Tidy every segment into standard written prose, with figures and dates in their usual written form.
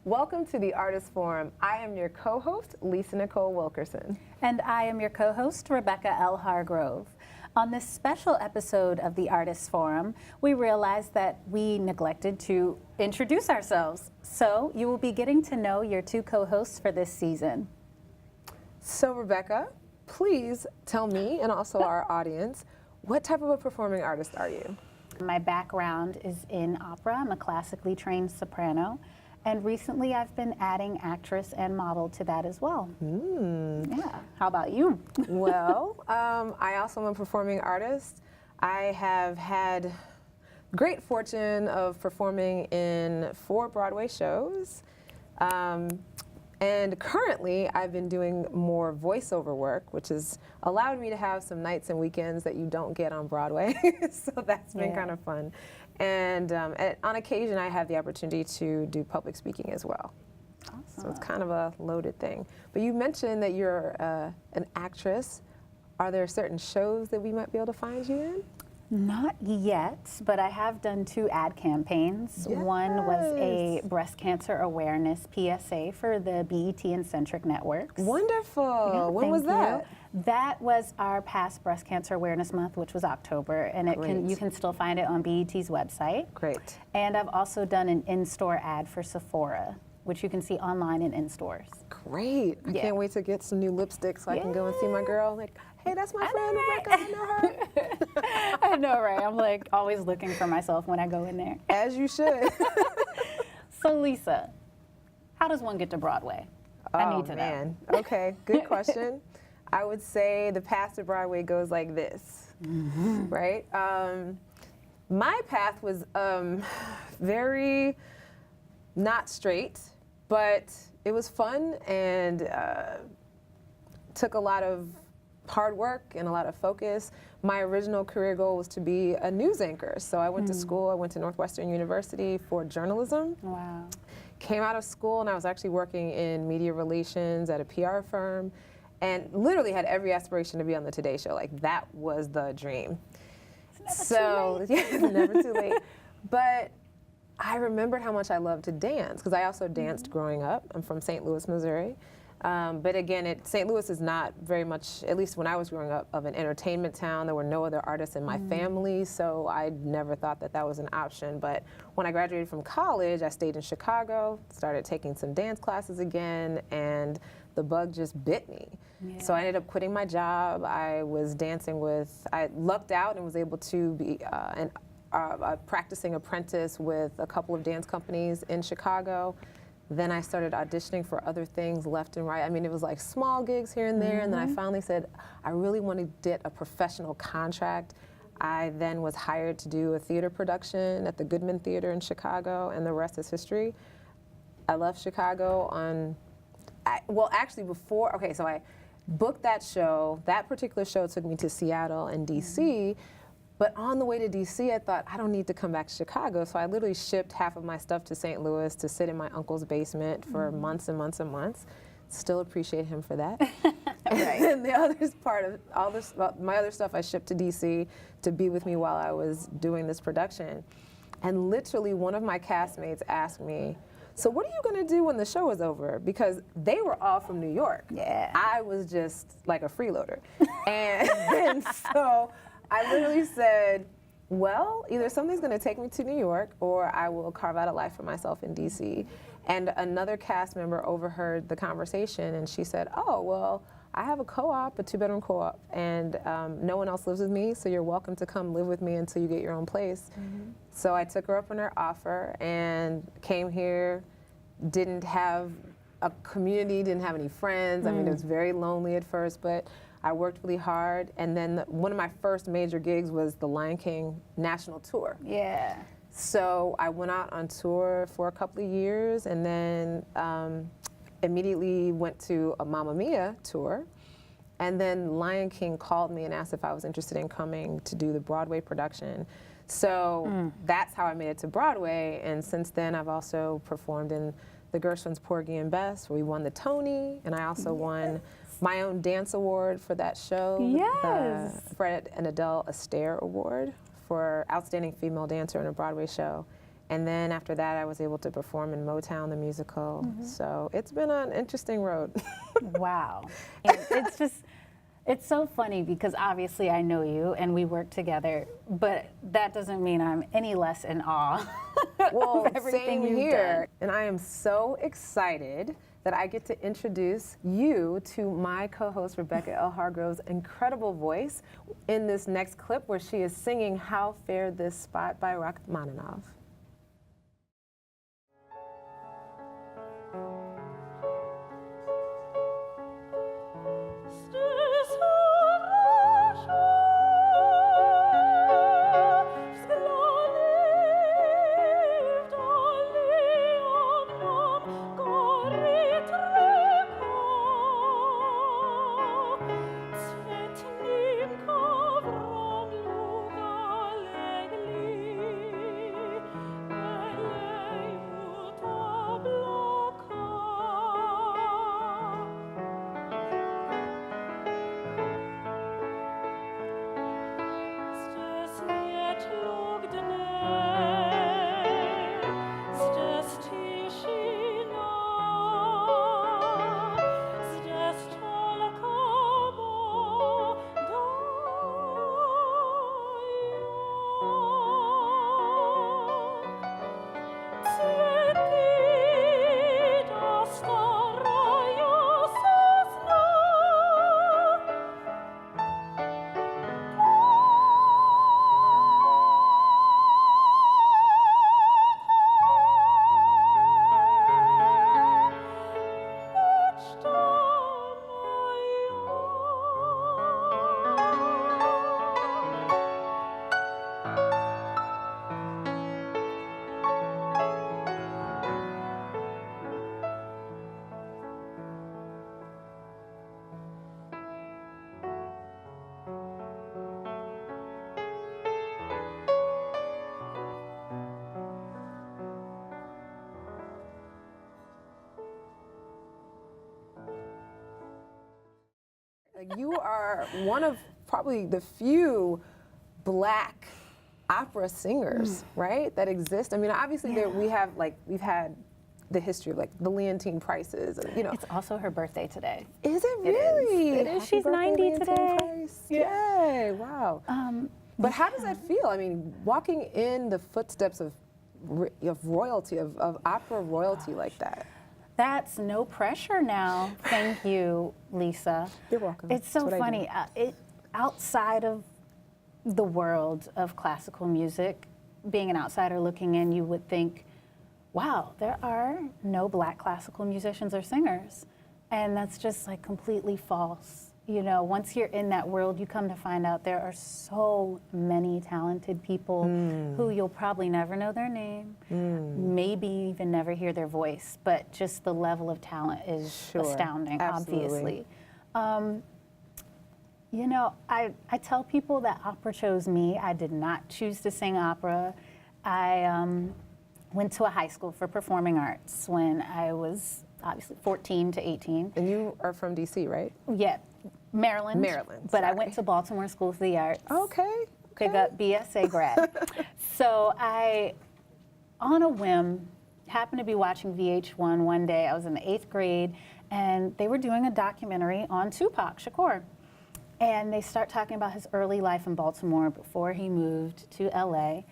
Welcome to the Artist Forum. I am your co-host, Lisa Nicole Wilkerson. And I am your co-host, Rebecca L. Hargrove. On this special episode of the Artist Forum, we realized that we neglected to introduce ourselves. So you will be getting to know your two co-hosts for this season. So Rebecca, please tell me and also our audience, what type of a performing artist are you? My background is in opera. I'm a classically trained soprano. And recently I've been adding actress and model to that as well. Yeah. How about you? Well, I also am a performing artist. I have had great fortune of performing in 4 Broadway shows. And currently I've been doing more voiceover work, which has allowed me to have some nights and weekends that you don't get on Broadway. So that's been kind of fun. And on occasion, I have the opportunity to do public speaking as well. Awesome. So it's kind of a loaded thing. But you mentioned that you're an actress. Are there certain shows that we might be able to find you in? Not yet, but I have done 2 ad campaigns. Yes. One was a breast cancer awareness PSA for the BET and Centric Networks. Wonderful. Yeah, when was that? That was our past Breast Cancer Awareness Month, which was October, and you can still find it on BET's website. Great. And I've also done an in-store ad for Sephora, which you can see online and in stores. Great. I can't wait to get some new lipstick so I can go and see my girl. Like, hey, that's my friend Rebecca. I know her. I know, right? I'm like always looking for myself when I go in there. As you should. So Lisa, how does one get to Broadway? I need to know. Okay, good question. I would say the path to Broadway goes like this, right? My path was very not straight, but it was fun and took a lot of hard work and a lot of focus. My original career goal was to be a news anchor. So I went to school, I went to Northwestern University for journalism. Wow. Came out of school and I was actually working in media relations at a PR firm and literally had every aspiration to be on the Today Show. Like that was the dream. It's never too late. Yeah, it's never too late. But I remembered how much I loved to dance because I also danced growing up. I'm from St. Louis, Missouri. But again, St. Louis is not very much, at least when I was growing up, of an entertainment town. There were no other artists in my family, so I never thought that that was an option. But when I graduated from college, I stayed in Chicago, started taking some dance classes again, and the bug just bit me. Yeah. So I ended up quitting my job. I was dancing I lucked out and was able to be a practicing apprentice with a couple of dance companies in Chicago. Then I started auditioning for other things left and right. I mean, it was like small gigs here and there, and then I finally said, I really want to get a professional contract. I then was hired to do a theater production at the Goodman Theater in Chicago, and the rest is history. I left Chicago so I booked that show. That particular show took me to Seattle and DC. But on the way to DC, I thought, I don't need to come back to Chicago. So I literally shipped half of my stuff to St. Louis to sit in my uncle's basement for months and months and months. Still appreciate him for that. Right. And the other part of all this, my other stuff I shipped to DC to be with me while I was doing this production. And literally one of my castmates asked me, so what are you gonna do when the show is over? Because they were all from New York. Yeah. I was just like a freeloader. and so I literally said, well, either something's going to take me to New York or I will carve out a life for myself in DC. And another cast member overheard the conversation and she said, oh, well, I have a co-op, a 2-bedroom co-op, and no one else lives with me, so you're welcome to come live with me until you get your own place. So I took her up on her offer and came here, didn't have a community, didn't have any friends. I mean, it was very lonely at first, but I worked really hard, and then one of my first major gigs was the Lion King national tour. Yeah. So I went out on tour for a couple of years, and then immediately went to a Mamma Mia tour, and then Lion King called me and asked if I was interested in coming to do the Broadway production. So that's how I made it to Broadway, and since then I've also performed in the Gershwin's Porgy and Bess, where we won the Tony, and I also won my own dance award for that show, Yes. the Fred and Adele Astaire Award for Outstanding Female Dancer in a Broadway Show. And then after that, I was able to perform in Motown, the musical. So it's been an interesting road. Wow. And it's just, it's so funny because obviously I know you and we work together, but that doesn't mean I'm any less in awe Well, of everything same you've here. done. And I am so excited that I get to introduce you to my co-host, Rebecca L. Hargrove's incredible voice in this next clip where she is singing How Fared This Spot by Rachmaninoff. Like, you are one of probably the few Black opera singers, right, that exist. I mean, obviously we've had the history of like the Leontine Prices, and, you know. It's also her birthday today. Is it really? It is. Happy She's birthday, 90 Leontine today. Price. Yeah. Yay, wow. But how does that feel? I mean, walking in the footsteps of royalty, of opera royalty like that. That's no pressure now. Thank you, Lisa. You're welcome. It's so That's what I do. funny. Outside of the world of classical music, being an outsider looking in, you would think, wow, there are no Black classical musicians or singers. And that's just like completely false. You know, once you're in that world, you come to find out there are so many talented people who you'll probably never know their name, maybe even never hear their voice, but just the level of talent is astounding, Absolutely. obviously. You know, I tell people that opera chose me. I did not choose to sing opera. I went to a high school for performing arts when I was obviously 14 to 18. And you are from DC, right? Yeah, Maryland. Maryland, But I sorry. went to Baltimore School for the Arts. Okay. Big up BSA grad. So I, on a whim, happened to be watching VH1 one day. I was in the 8th grade, and they were doing a documentary on Tupac Shakur. And they start talking about his early life in Baltimore before he moved to LA.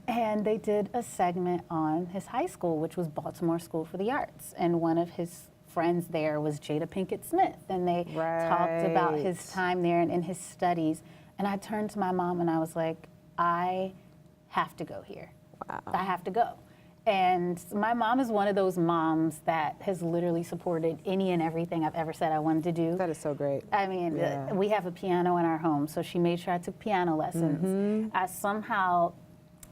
And they did a segment on his high school, which was Baltimore School for the Arts. And one of his friends there was Jada Pinkett Smith. And they talked about his time there and in his studies. And I turned to my mom and I was like, I have to go here. Wow. I have to go. And my mom is one of those moms that has literally supported any and everything I've ever said I wanted to do. That is so great. I mean, we have a piano in our home, so she made sure I took piano lessons. I somehow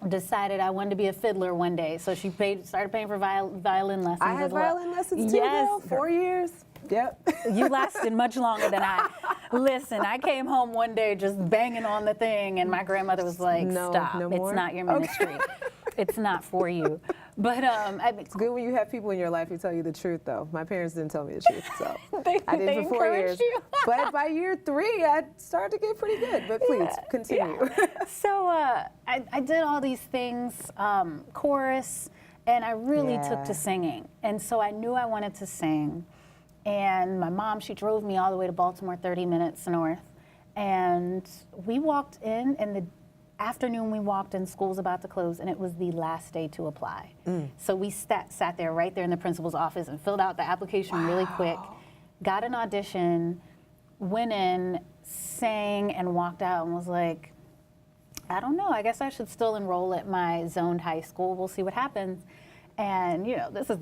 decided I wanted to be a fiddler one day, so she started paying for violin lessons I had as well. violin lessons too, Yes. girl. 4 years. Yep. You lasted much longer than I. Listen, I came home one day just banging on the thing, and my grandmother was like, No, stop, no it's more? not your ministry. It's not for you. But It's good when you have people in your life who tell you the truth, though. My parents didn't tell me the truth, so I did they for 4 years. encouraged you. But by year 3, I started to get pretty good. But please, continue. Yeah. So I did all these things, chorus, and I really took to singing. And so I knew I wanted to sing. And my mom, she drove me all the way to Baltimore, 30 minutes north. And we walked in the afternoon we walked in, school's about to close, and it was the last day to apply. So we sat there right there in the principal's office and filled out the application really quick, got an audition, went in, sang, and walked out and was like, I don't know, I guess I should still enroll at my zoned high school. We'll see what happens. And you know, this is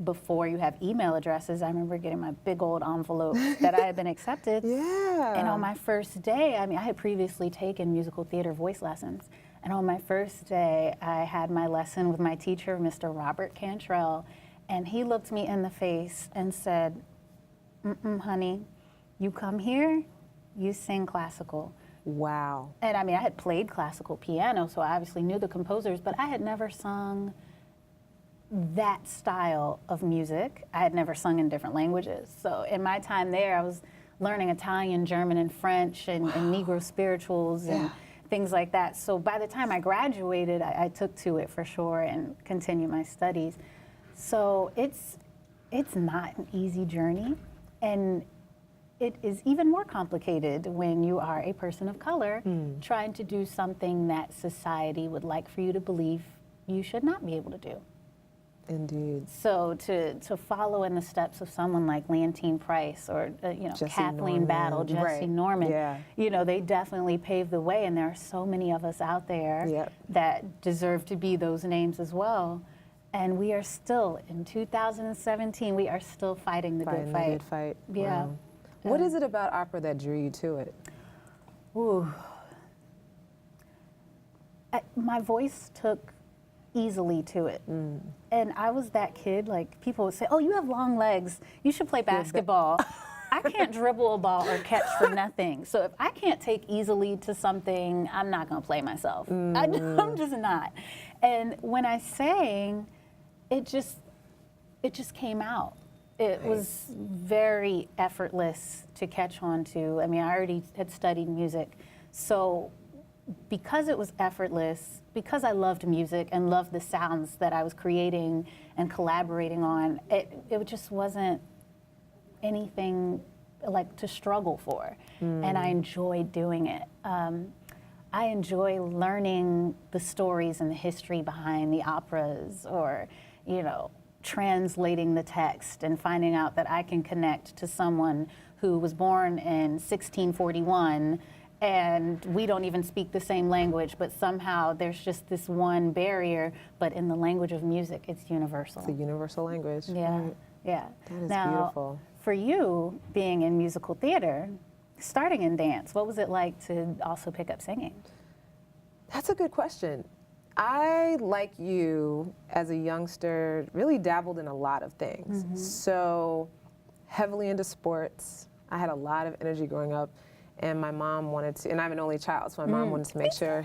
before you have email addresses. I remember getting my big old envelope that I had been accepted. And on my first day, I mean, I had previously taken musical theater voice lessons. And on my first day, I had my lesson with my teacher, Mr. Robert Cantrell, and he looked me in the face and said, honey, you come here, you sing classical. Wow. And I mean, I had played classical piano, so I obviously knew the composers, but I had never sung that style of music. I had never sung in different languages. So in my time there, I was learning Italian, German, and French, and Negro spirituals, and things like that. So by the time I graduated, I took to it for sure and continued my studies. So it's not an easy journey, and it is even more complicated when you are a person of color trying to do something that society would like for you to believe you should not be able to do. Indeed. So to follow in the steps of someone like Leontine Price or you know, Kathleen Battle, Jesse Norman, you know, they definitely paved the way, and there are so many of us out there that deserve to be those names as well. And we are still, in 2017, we are still fighting the good fight. The good fight. Yeah. Wow. What is it about opera that drew you to it? Ooh. My voice took easily to it. And I was that kid, like people would say, oh, you have long legs, you should play basketball. I can't dribble a ball or catch for nothing. So if I can't take easily to something, I'm not gonna play myself. I'm just not. And when I sang, it just came out. It was very effortless to catch on to. I mean, I already had studied music. So because it was effortless, because I loved music and loved the sounds that I was creating and collaborating on, it just wasn't anything like to struggle for. And I enjoyed doing it. I enjoy learning the stories and the history behind the operas, or, you know, translating the text and finding out that I can connect to someone who was born in 1641 and we don't even speak the same language, but somehow there's just this one barrier, but in the language of music, it's universal. It's a universal language. Yeah, yeah. That is now, beautiful. For you, being in musical theater, starting in dance, what was it like to also pick up singing? That's a good question. I, like you, as a youngster, really dabbled in a lot of things. So heavily into sports. I had a lot of energy growing up, and my mom wanted to, and I'm an only child, so my mom wanted to make sure,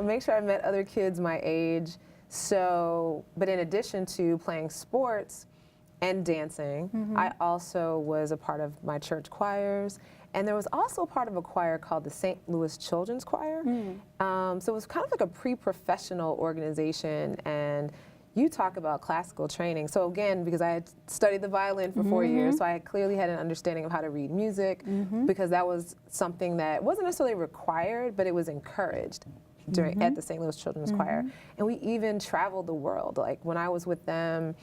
make sure I met other kids my age. So, but in addition to playing sports and dancing, I also was a part of my church choirs. And there was also part of a choir called the St. Louis Children's Choir. So it was kind of like a pre-professional organization, and you talk about classical training. So again, because I had studied the violin for 4 years, so I clearly had an understanding of how to read music, because that was something that wasn't necessarily required, but it was encouraged at the St. Louis Children's Choir. And we even traveled the world. Like when I was with them,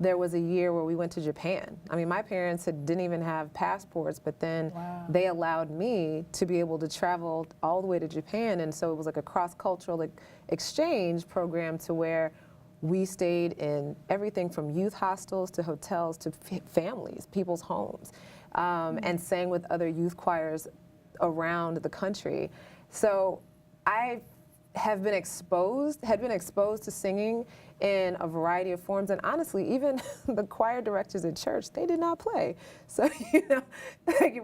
there was a year where we went to Japan. I mean, my parents didn't even have passports, but then they allowed me to be able to travel all the way to Japan. And so it was like a cross-cultural exchange program to where we stayed in everything from youth hostels to hotels to families, people's homes, and sang with other youth choirs around the country. So I had been exposed to singing in a variety of forms, and honestly, even the choir directors at church, they did not play. So, like,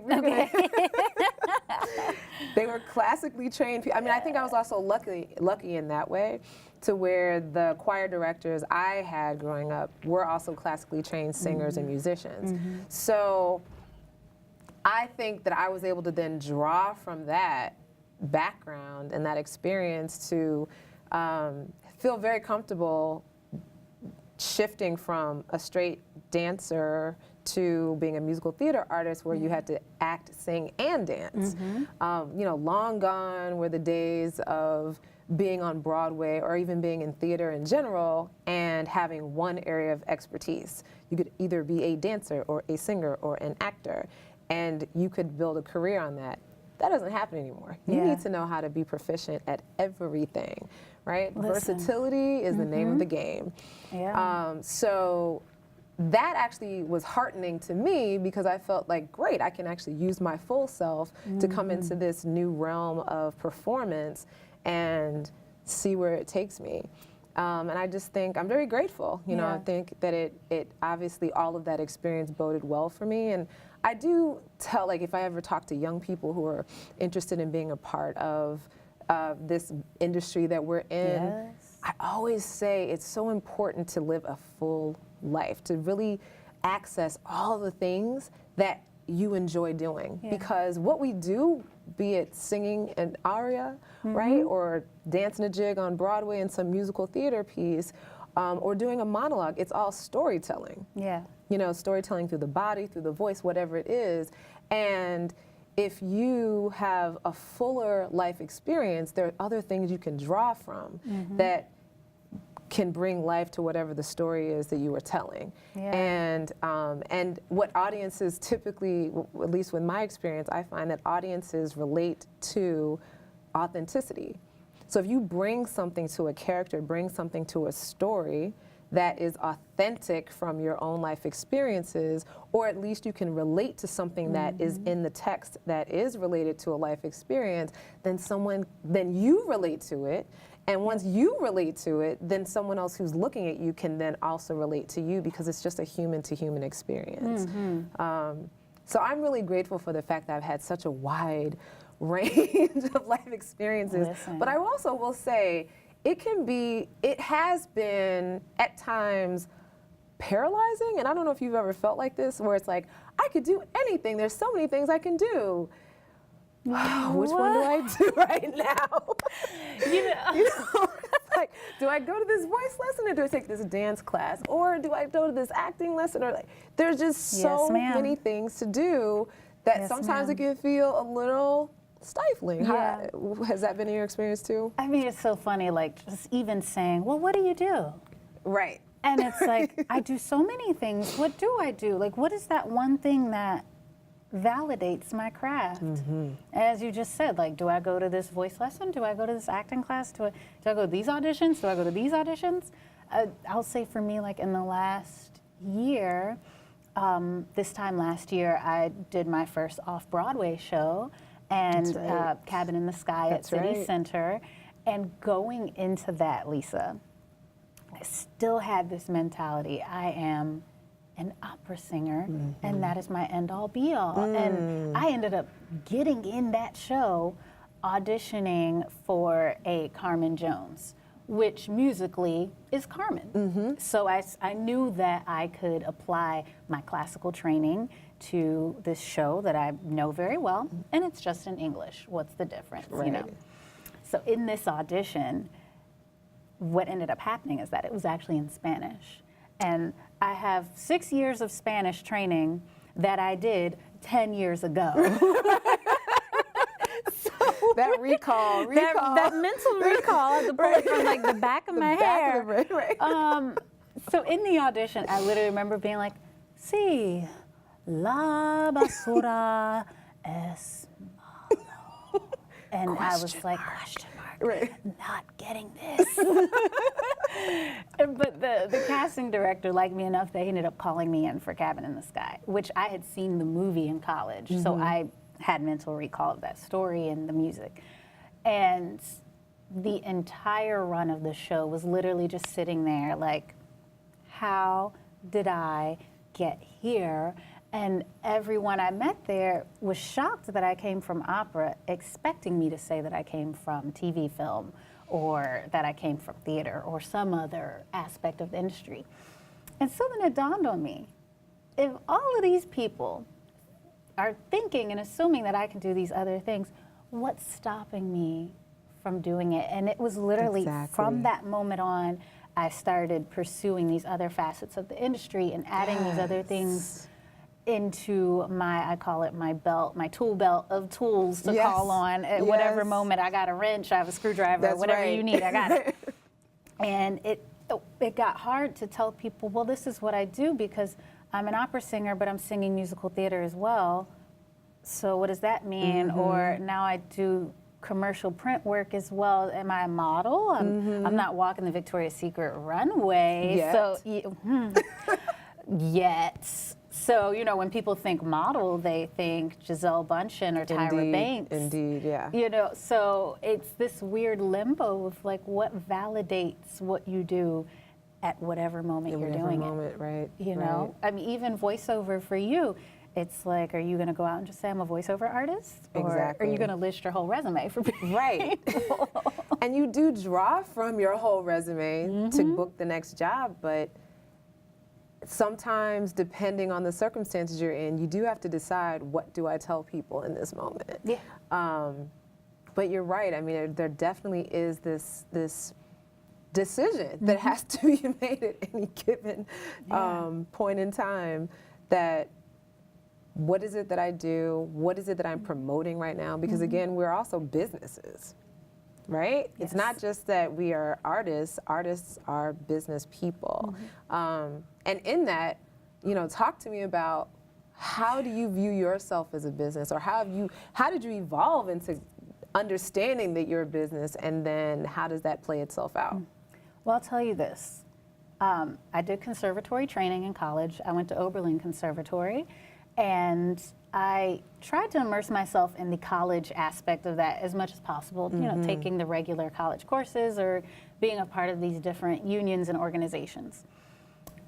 they were classically trained. I mean, I think I was also lucky in that way, to where the choir directors I had growing up were also classically trained singers and musicians. So I think that I was able to then draw from that background and that experience to feel very comfortable shifting from a straight dancer to being a musical theater artist, where you had to act, sing, and dance. Long gone were the days of being on Broadway or even being in theater in general and having one area of expertise. You could either be a dancer or a singer or an actor, and you could build a career on that. That doesn't happen anymore. You need to know how to be proficient at everything, right? Versatility is the name of the game. So that actually was heartening to me, because I felt like, great, I can actually use my full self to come into this new realm of performance and see where it takes me. And I just think I'm very grateful. I think that it obviously, all of that experience boded well for me. And I do tell, like, if I ever talk to young people who are interested in being a part of this industry that we're in, I always say it's so important to live a full life, to really access all the things that you enjoy doing. Because what we do, be it singing an aria, right, or dancing a jig on Broadway in some musical theater piece, or doing a monologue, it's all storytelling. Storytelling through the body, through the voice, whatever it is. And if you have a fuller life experience, there are other things you can draw from that can bring life to whatever the story is that you are telling. And what audiences typically, at least with my experience, I find that audiences relate to authenticity. So if you bring something to a character, bring something to a story that is authentic from your own life experiences, or at least you can relate to something that is in the text that is related to a life experience, then you relate to it. And once you relate to it, then someone else who's looking at you can then also relate to you, because it's just a human-to-human experience. So I'm really grateful for the fact that I've had such a wide range of life experiences. But I also will say, it has been at times paralyzing, and I don't know if you've ever felt like this, where it's like, I could do anything, there's so many things I can do. Which one do I do right now? It's like, do I go to this voice lesson, or do I take this dance class, or do I go to this acting lesson, or there's just so many things to do that sometimes it can feel a little stifling. Has that been your experience too? I mean, it's so funny, like, just even saying, well, what do you do? Right. And it's like, I do so many things. What do I do? Like, what is that one thing that validates my craft? As you just said, like, do I go to this voice lesson? Do I go to this acting class? Do I go to these auditions? Do I go to these auditions? I'll say for me, like, in the last year, this time last year, I did my first off-Broadway show, and Cabin in the Sky at City Center. And going into that, Lisa, I still had this mentality. I am an opera singer, and that is my end-all, be-all. And I ended up getting in that show, auditioning for a Carmen Jones, which musically is Carmen. So I knew that I could apply my classical training to this show that I know very well, and it's just in English. What's the difference, you know? So in this audition, what ended up happening is that it was actually in Spanish. And I have 6 years of Spanish training that I did 10 years ago. That recall. That mental recall, I had to pull it from like the back of my hair. So in the audition, I literally remember being like, sí, la basura es malo. And I was like, question mark, not getting this. But the casting director liked me enough, they ended up calling me in for Cabin in the Sky, which I had seen the movie in college. So I had mental recall of that story and the music. And the entire run of the show was literally just sitting there like, how did I get here? And everyone I met there was shocked that I came from opera, expecting me to say that I came from TV film or that I came from theater or some other aspect of the industry. And so then it dawned on me, if all of these people are thinking and assuming that I can do these other things, what's stopping me from doing it? And it was literally from that moment on, I started pursuing these other facets of the industry and adding these other things into my, I call it my belt, my tool belt of tools to call on at whatever moment. I got a wrench, I have a screwdriver, whatever you need, I got it. And it got hard to tell people, well, this is what I do because I'm an opera singer, but I'm singing musical theater as well. So what does that mean? Or now I do commercial print work as well. Am I a model? I'm not walking the Victoria's Secret runway. Yet. So, yet. So, you know, when people think model, they think Giselle Bundchen or Tyra Banks. Indeed, yeah. You know, so it's this weird limbo of like what validates what you do at whatever moment you're doing it. Right. You know, I mean, even voiceover for you, it's like, are you going to go out and just say I'm a voiceover artist? Or are you going to list your whole resume for people? Right. And you do draw from your whole resume to book the next job, but sometimes, depending on the circumstances you're in, you do have to decide, what do I tell people in this moment? Yeah. But you're right. I mean, there definitely is this decision that has to be made at any given point in time. That what is it that I do? What is it that I'm promoting right now? Because again, we're also businesses, right? Yes. It's not just that we are artists. Artists are business people. And in that, you know, talk to me about, how do you view yourself as a business, or how did you evolve into understanding that you're a business, and then how does that play itself out? Well, I'll tell you this. I did conservatory training in college. I went to Oberlin Conservatory, and I tried to immerse myself in the college aspect of that as much as possible, you know, taking the regular college courses or being a part of these different unions and organizations.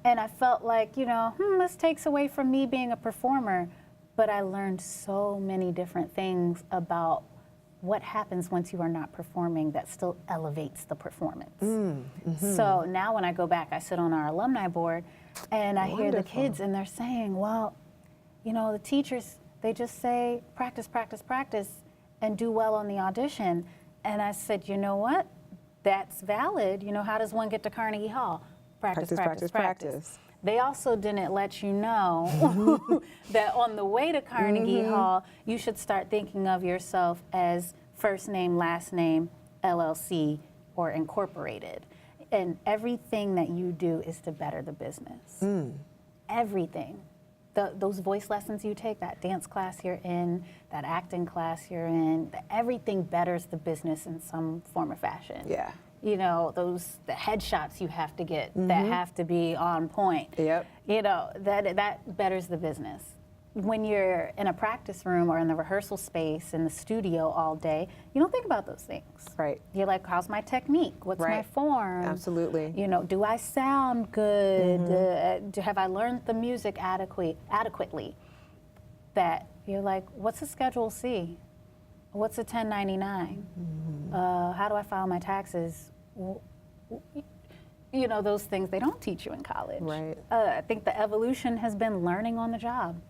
And I felt like, you know, this takes away from me being a performer, but I learned so many different things about what happens once you are not performing that still elevates the performance. So now when I go back, I sit on our alumni board and I hear the kids and they're saying, well, you know, the teachers, they just say, practice, practice, practice, and do well on the audition. And I said, you know what? That's valid. You know, how does one get to Carnegie Hall? Practice, practice, practice. They also didn't let you know that on the way to Carnegie Hall, you should start thinking of yourself as first name, last name, LLC, or incorporated. And everything that you do is to better the business. Everything. Those voice lessons you take, that dance class you're in, that acting class you're in, everything betters the business in some form or fashion. Yeah. You know, the headshots you have to get that have to be on point. Yep. You know, that betters the business. When you're in a practice room or in the rehearsal space in the studio all day, you don't think about those things. Right. You're like, how's my technique? What's my form? Absolutely. You know, do I sound good? Have I learned the music adequately? That you're like, what's a Schedule C? What's a 1099? How do I file my taxes? You know, those things they don't teach you in college. Right. I think the evolution has been learning on the job,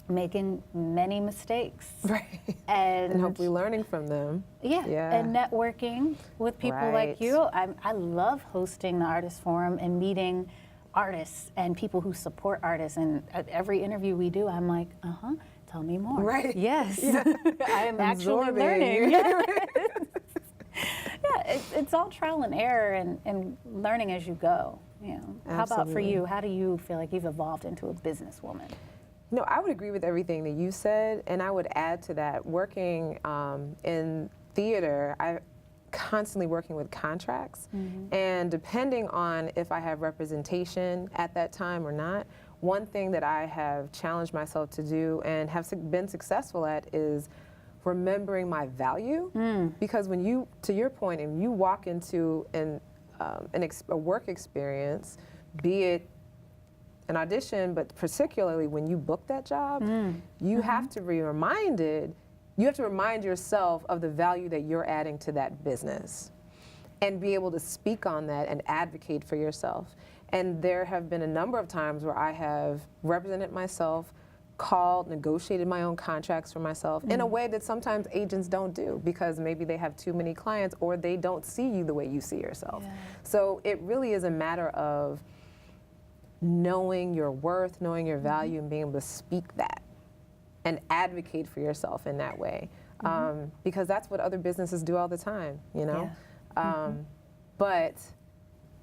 making many mistakes. Right. And hopefully learning from them. Yeah. And networking with people like you. I love hosting the Artist Forum and meeting artists and people who support artists. And at every interview we do, I'm like, tell me more. Right. Yes. I am actually learning. It's all trial and error and learning as you go. You know. How about for you? How do you feel like you've evolved into a businesswoman? No, I would agree with everything that you said, and I would add to that, working in theater, I'm constantly working with contracts, and depending on if I have representation at that time or not, one thing that I have challenged myself to do and have been successful at is remembering my value, because when you, to your point, and you walk into a work experience, be it an audition, but particularly when you book that job, you have to be reminded, you have to remind yourself of the value that you're adding to that business and be able to speak on that and advocate for yourself. And there have been a number of times where I have represented myself, called, negotiated my own contracts for myself in a way that sometimes agents don't do because maybe they have too many clients or they don't see you the way you see yourself. Yeah. So it really is a matter of knowing your worth, knowing your value, and being able to speak that and advocate for yourself in that way. Because that's what other businesses do all the time, you know? Yeah. But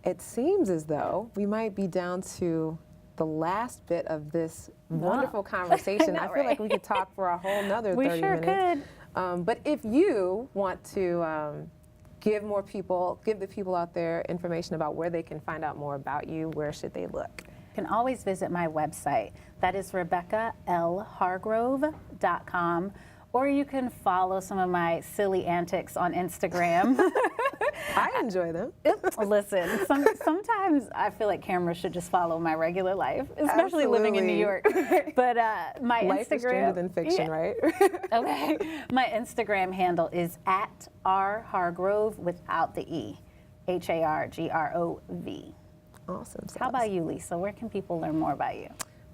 it seems as though we might be down to the last bit of this wonderful conversation. I feel like we could talk for a whole nother 30 minutes. We sure could. But if you want to give the people out there information about where they can find out more about you, where should they look? You can always visit my website. That is RebeccaLHargrove.com. Or you can follow some of my silly antics on Instagram. I enjoy them. Listen, sometimes I feel like cameras should just follow my regular life, especially living in New York. But my life Instagram is stranger than fiction, right? Okay. My Instagram handle is @rhargrove without the E, HARGROV. Awesome. How about you, Lisa? Where can people learn more about you?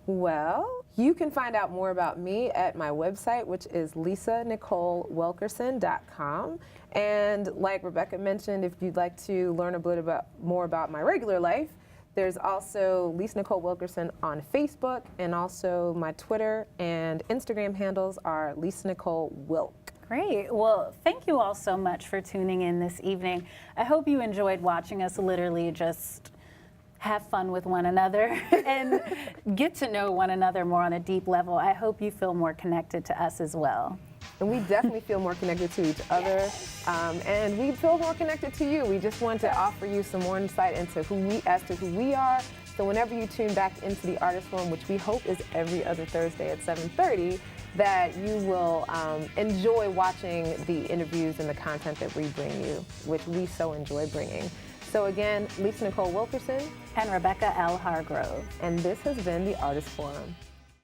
Well, you can find out more about me at my website, which is lisanicolewilkerson.com. And like Rebecca mentioned, if you'd like to learn a bit more about my regular life, there's also Lisa Nicole Wilkerson on Facebook, and also my Twitter and Instagram handles are Lisa Nicole Wilk. Great. Well, thank you all so much for tuning in this evening. I hope you enjoyed watching us literally just have fun with one another and get to know one another more on a deep level. I hope you feel more connected to us as well. And we definitely feel more connected to each other, and we feel more connected to you. We just want to offer you some more insight into who we are. So whenever you tune back into the Artist Forum, which we hope is every other Thursday at 7:30, that you will enjoy watching the interviews and the content that we bring you, which we so enjoy bringing. So again, Lisa Nicole Wilkerson and Rebecca L. Hargrove. And this has been the Artist Forum.